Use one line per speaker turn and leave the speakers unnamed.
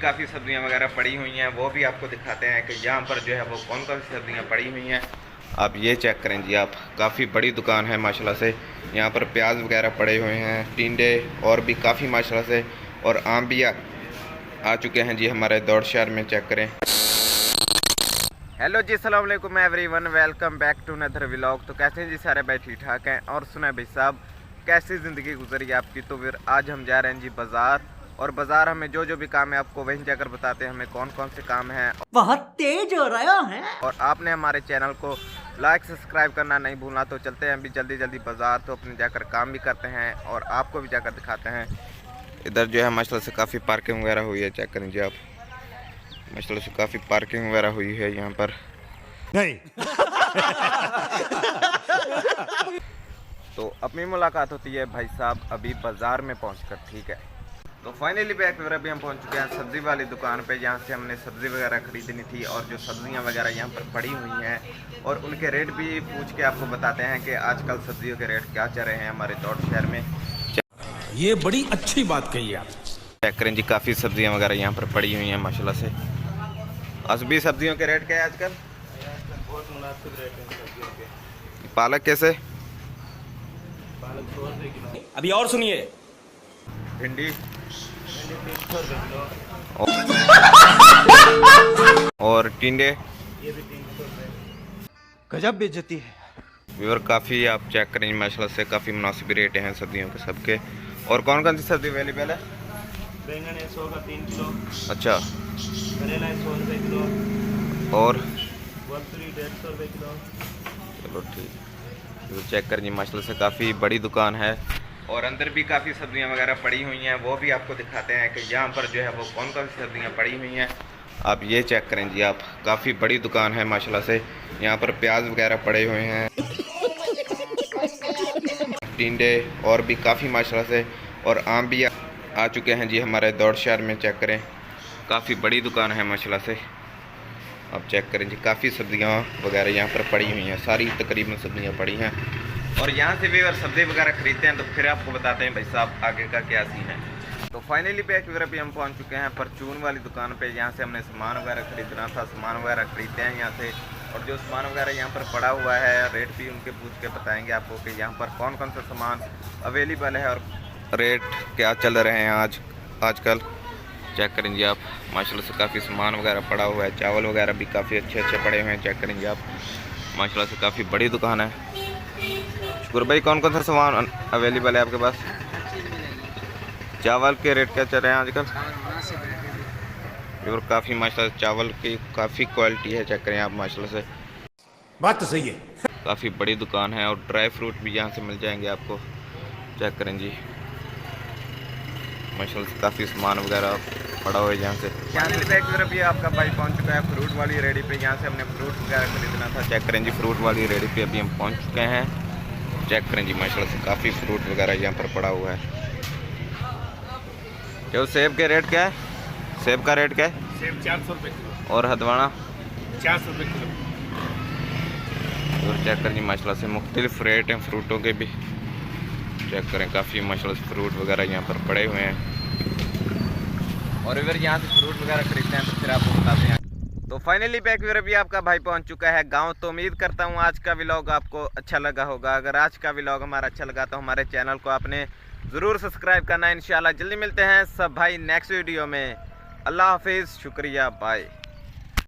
काफ़ी सब्जियां वगैरह पड़ी हुई हैं, वो भी आपको दिखाते हैं कि यहाँ पर जो है वो कौन कौन सी सब्जियां पड़ी हुई हैं। आप ये चेक करें जी, आप काफ़ी बड़ी दुकान है माशाल्लाह से। यहाँ पर प्याज वगैरह पड़े हुए हैं, टिंडे और भी काफ़ी माशाल्लाह से, और आम भी आ चुके हैं जी हमारे दौड़ शहर में। चेक करें। हेलो जी, अस्सलाम वालेकुम everyone, welcome back to another vlog. तो कैसे हैं जी सारे भाई, ठीक ठाक हैं? और सुना भाई साहब, कैसी ज़िंदगी गुजरी आपकी? तो फिर आज हम जा रहे हैं जी बाज़ार, और बाज़ार हमें जो जो भी काम है आपको वहीं जाकर बताते हैं हमें कौन कौन से काम हैं।
बहुत तेज हो रहा है।
और आपने हमारे चैनल को लाइक सब्सक्राइब करना नहीं भूलना। तो चलते हैं अभी जल्दी जल्दी बाज़ार, तो अपने जाकर काम भी करते हैं और आपको भी जाकर दिखाते हैं। इधर जो है माशाल्लाह से काफ़ी पार्किंग वगैरह हुई है, चेक करें जी आप, माशाल्लाह से काफ़ी पार्किंग वगैरह हुई है यहाँ पर।
नहीं
तो अपनी मुलाकात होती है भाई साहब अभी बाज़ार में पहुंचकर, ठीक है। तो फाइनली बैक फिर अभी हम पहुंच चुके हैं सब्ज़ी वाली दुकान पे, जहाँ से हमने सब्ज़ी वगैरह ख़रीदनी थी, और जो सब्ज़ियाँ वगैरह यहाँ पर पड़ी हुई हैं और उनके रेट भी पूछ के आपको बताते हैं कि आजकल सब्ज़ियों के रेट क्या चल रहे हैं हमारे दौड़ शहर में।
ये बड़ी अच्छी बात कही आप।
चेक करें जी, काफ़ी सब्ज़ियाँ वगैरह यहाँ पर पड़ी हुई हैं माशाल्लाह से। असली सब्ज़ियों के रेट क्या है आजकल?
बहुत मुनासिब रेट है सब्जियों के।
पालक कैसे?
पालक 100 रुपये किलो।
अभी और सुनिए,
भिंडी
भिंडी
300 रुपये किलो।
और टिंडे
ये भी 300 रुपये।
गजब बेइज्जती है।
व्यूअर काफ़ी आप चेक करें माशाल्लाह से, काफ़ी मुनासिब रेट हैं सब्जियों के सबके। और कौन कौन सी सब्ज़ी अवेलेबल है?
बैंगन है 100 का 3 किलो।
अच्छा,
करेला है 100 रुपये किलो।
और
वलतुरी 150 रुपये किलो।
चलो ठीक। तो चेक करें माशाल्लाह से काफ़ी बड़ी दुकान है, और अंदर भी काफ़ी सब्जियां वगैरह पड़ी हुई हैं, वो भी आपको दिखाते हैं कि यहाँ पर जो है वो कौन कौन सी सब्जियां पड़ी हुई हैं। आप ये चेक करें जी, आप काफ़ी बड़ी दुकान है माशाल्लाह से। यहाँ पर प्याज वगैरह पड़े हुए हैं, टिंडे और भी काफ़ी माशाल्लाह से, और आम भी आ चुके हैं जी हमारे दौड़ शहर में। चेक करें, काफ़ी बड़ी दुकान है माशाल्लाह से। आप चेक करें जी, काफ़ी सब्जियां वगैरह यहाँ पर पड़ी हुई हैं, सारी तकरीबन सब्जियां पड़ी हैं। और यहाँ से भी अगर सब्ज़ी वगैरह ख़रीदते हैं तो फिर आपको बताते हैं भाई साहब आगे का क्या सीन है। तो फाइनली बैक फिर अभी हम पहुँच चुके हैं परचून वाली दुकान पे, यहाँ से हमने सामान वगैरह ख़रीदना था, सामान वगैरह ख़रीदते हैं यहाँ से। और जो सामान वगैरह यहाँ पर पड़ा हुआ है, रेट भी उनके पूछ के बताएँगे आपको कि यहाँ पर कौन कौन सा सामान अवेलेबल है और रेट क्या चल रहे हैं आजकल। चेक करें जी आप, माशाल्लाह से काफ़ी सामान वगैरह पड़ा हुआ है, चावल वगैरह भी काफ़ी अच्छे अच्छे पड़े हुए हैं। चेक करें जी आप, माशाल्लाह से काफ़ी बड़ी दुकान है। शुक्र भाई, कौन कौन सा सामान अवेलेबल है आपके पास? चावल के रेट क्या चल रहे हैं आजकल? और काफ़ी माशाल्लाह चावल की काफ़ी क्वालिटी है, चेक करें आप माशाल्लाह से।
बात तो सही है।
काफ़ी बड़ी दुकान है, और ड्राई फ्रूट भी यहाँ से मिल जाएंगे आपको। चेक करें जी, माशाल्लाह से काफ़ी सामान वगैरह पड़ा हुआ है यहाँ से। यहाँ से बैक तरफ भी आपका भाई पहुँच चुका है फ्रूट वाली रेडी पे, यहाँ से हमने फ्रूट वगैरह खरीदना था। चेक करें जी, फ्रूट वाली रेडी पे अभी हम पहुँच चुके हैं। चेक करें जी, माशाल्लाह से काफ़ी फ्रूट वगैरह यहाँ पर पड़ा हुआ है। जो सेब के रेट क्या है? सेब का रेट क्या है?
सेब 400 रुपये किलो।
और हदवाना
400 रुपये किलो।
और चेक करें जी, माशाल्लाह से मुख्तलिफ रेट हैं फ्रूटों के भी। चेक करें, काफ़ी माशाल्लाह से फ्रूट वगैरह यहाँ पर पड़े हुए हैं। और इधर यहाँ से फ्रूट वगैरह खरीदते हैं तो फिर आपको बताते हैं। तो फाइनली बैक फिर अभी आपका भाई पहुँच चुका है गांव। तो उम्मीद करता हूँ आज का व्लॉग आपको अच्छा लगा होगा। अगर आज का व्लॉग हमारा अच्छा लगा तो हमारे चैनल को आपने ज़रूर सब्सक्राइब करना है। इंशाल्लाह जल्दी मिलते हैं सब भाई नेक्स्ट वीडियो में। अल्लाह हाफिज़, शुक्रिया, बाय।